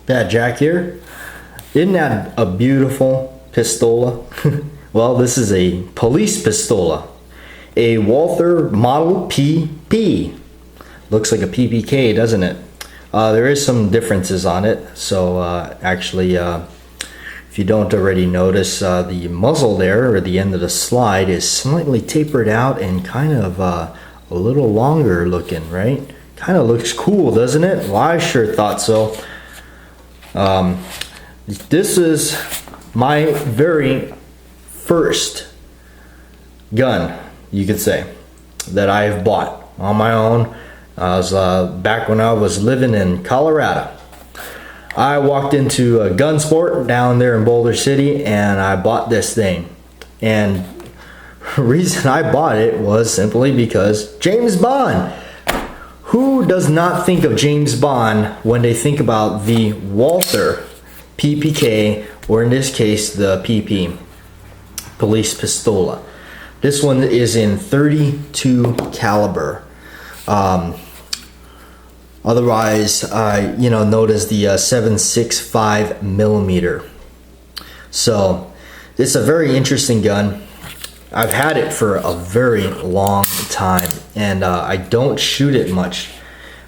BATJAC here. Isn't that a beautiful pistola? Well, this is a police pistola. A Walther Model PP. Looks like a PPK, doesn't it? There is some differences on it. So actually, if you don't already notice, the muzzle there, or the end of the slide, is slightly tapered out and kind of a little longer looking, right? Kind of looks cool, doesn't it? Well, I sure thought so. This is my very first gun, you could say, that I've bought on my own. I was back when I was living in Colorado. I walked into a gun sport down there in Boulder City and I bought this thing. And the reason I bought it was simply because James Bond. Who does not think of James Bond when they think about the Walther PPK, or in this case the PP, Police Pistola? This one is in .32 caliber. Otherwise, known as the 7.65 millimeter. So it's a very interesting gun. I've had it for a very long time, and I don't shoot it much,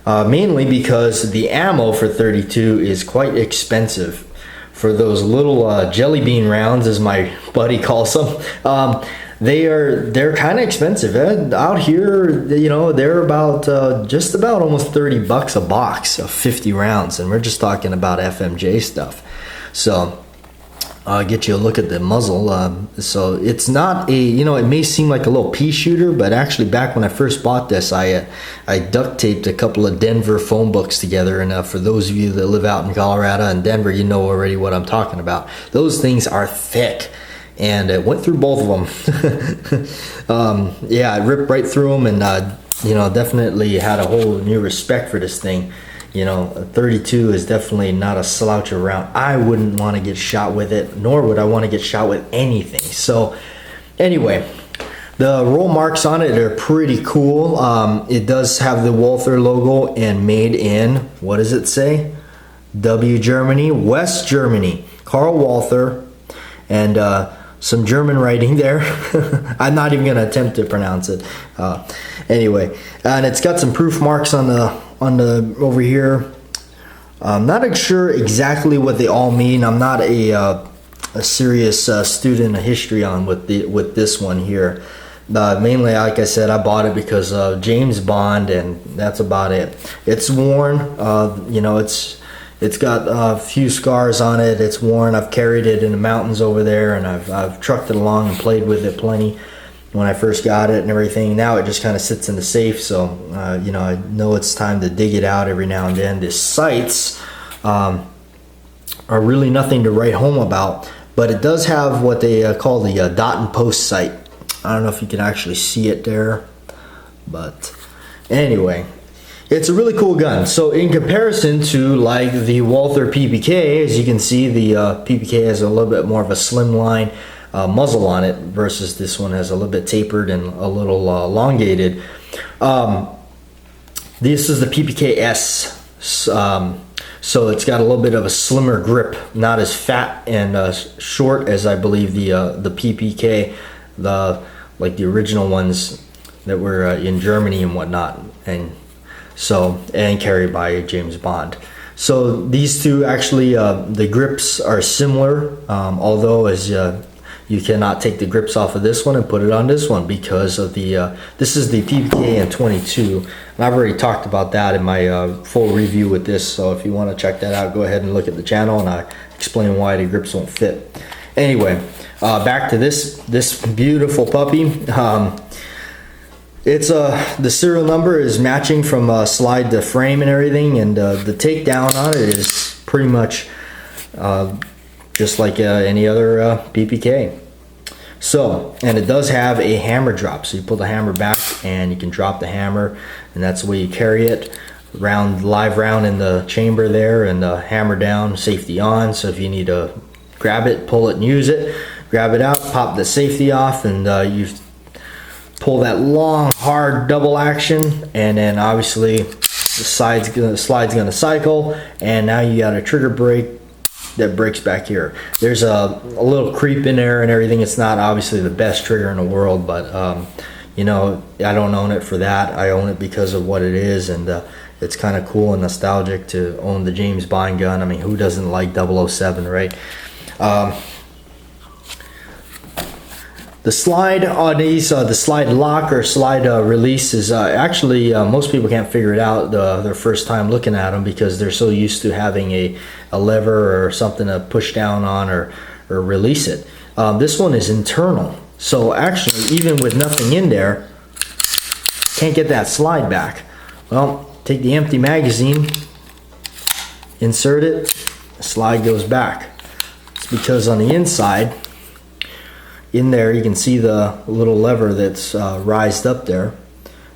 mainly because the ammo for .32 is quite expensive. For those little jelly bean rounds, as my buddy calls them, they're kind of expensive. Out here, they're about just about almost $30 a box of 50 rounds, and we're just talking about FMJ stuff. So I'll get you a look at the muzzle. So it's not a, it may seem like a little pea shooter, but actually back when I first bought this, I duct taped a couple of Denver phone books together. And for those of you that live out in Colorado and Denver, you know already what I'm talking about. Those things are thick. And it went through both of them. Yeah, I ripped right through them, and definitely had a whole new respect for this thing. A 32 is definitely not a slouch around. I wouldn't want to get shot with it, nor would I want to get shot with anything. So anyway, the roll marks on it are pretty cool. It does have the Walther logo and made in, what does it say? W Germany, West Germany, Karl Walther, and some German writing there. I'm not even going to attempt to pronounce it. Anyway, and it's got some proof marks on the over here. I'm not sure exactly what they all mean. I'm not a serious student of history on with this one here. Mainly, like I said, I bought it because of James Bond, and that's about it. It's worn. It's got a few scars on it. It's worn. I've carried it in the mountains over there, and I've trucked it along and played with it plenty when I first got it and everything. Now it just kind of sits in the safe, so I know it's time to dig it out every now and then. The sights are really nothing to write home about, but it does have what they call the dot and post sight. I don't know if you can actually see it there, but anyway, it's a really cool gun. So in comparison to like the Walther PPK, as you can see, the PPK has a little bit more of a slimline muzzle on it, versus this one has a little bit tapered and a little elongated. This is the PPK-S, so it's got a little bit of a slimmer grip, not as fat and short as I believe the PPK, like the original ones that were in Germany and whatnot, and carried by James Bond. So these two actually, the grips are similar, although as you cannot take the grips off of this one and put it on this one because of the this is the PPK and 22, and I've already talked about that in my full review with this. So if you want to check that out, go ahead and look at the channel, and I explain why the grips won't fit. Anyway, back to this beautiful puppy. It's the serial number is matching from slide to frame and everything, and the takedown on it is pretty much just like any other PPK. So, and it does have a hammer drop, so you pull the hammer back and you can drop the hammer, and that's the way you carry it. Live round in the chamber there, and the hammer down, safety on. So if you need to grab it, pull it and use it, grab it out, pop the safety off, and you pull that long hard double action, and then obviously slide's gonna cycle, and now you got a trigger brake that breaks back here. There's a little creep in there and everything. It's not obviously the best trigger in the world, but you know, I don't own it for that. I own it because of what it is, and it's kind of cool and nostalgic to own the James Bond gun. I mean, who doesn't like 007, right? The slide on these, the slide lock or slide release is actually, most people can't figure it out their first time looking at them, because they're so used to having a lever or something to push down on or release it. This one is internal. So actually, even with nothing in there, can't get that slide back. Well, take the empty magazine, insert it, the slide goes back. It's because on the inside, in there, you can see the little lever that's rised up there.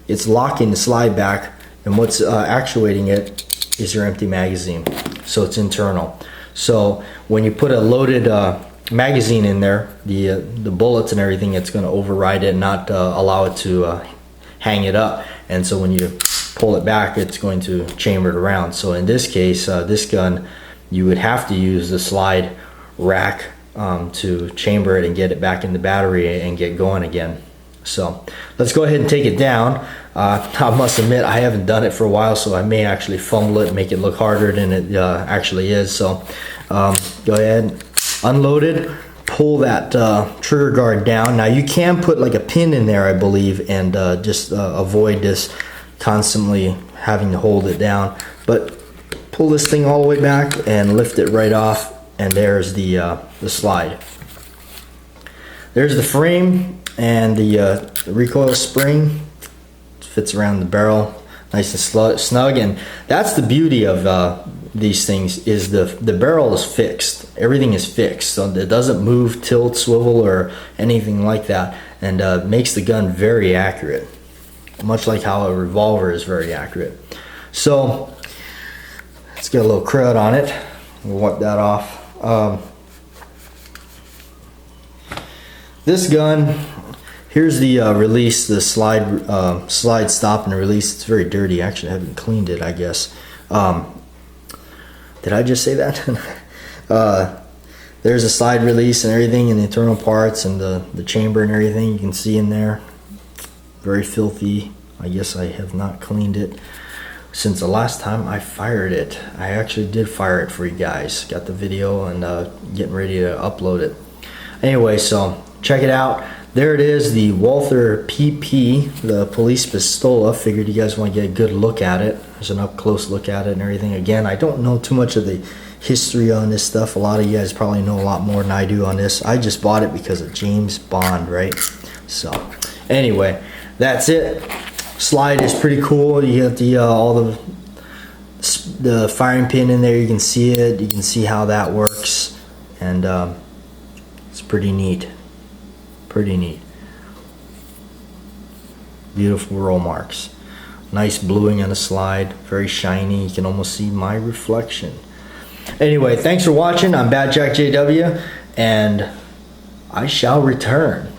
It's locking the slide back, and what's actuating it is your empty magazine. So it's internal. So when you put a loaded magazine in there, the bullets and everything, it's going to override it and not allow it to hang it up. And so when you pull it back, it's going to chamber it around. So in this case, this gun, you would have to use the slide rack to chamber it and get it back in the battery and get going again. So let's go ahead and take it down. I must admit, I haven't done it for a while, so I may actually fumble it and make it look harder than it actually is. So go ahead, unload it, pull that trigger guard down. Now you can put like a pin in there, I believe, and just avoid this constantly having to hold it down. But pull this thing all the way back and lift it right off, and there's the slide. There's the frame and the recoil spring. It fits around the barrel nice and snug, and that's the beauty of these things, is the barrel is fixed. Everything is fixed, so it doesn't move, tilt, swivel, or anything like that, and makes the gun very accurate, much like how a revolver is very accurate. So let's get a little crud on it. We'll wipe that off. This gun, here's the release, the slide stop and release. It's very dirty. Actually, I haven't cleaned it, I guess. Did I just say that? There's a slide release and everything, and the internal parts and the chamber and everything you can see in there. Very filthy. I guess I have not cleaned it since the last time I fired it. I actually did fire it for you guys. Got the video and getting ready to upload it. Anyway, so check it out. There it is, the Walther PP, the police pistola. Figured you guys want to get a good look at it. There's an up close look at it and everything. Again, I don't know too much of the history on this stuff. A lot of you guys probably know a lot more than I do on this. I just bought it because of James Bond, right? So anyway, that's it. Slide is pretty cool. You got the all the firing pin in there. You can see it. You can see how that works, and it's pretty neat. Pretty neat. Beautiful roll marks. Nice bluing on the slide. Very shiny. You can almost see my reflection. Anyway, thanks for watching. I'm BATJAC J.W. and I shall return.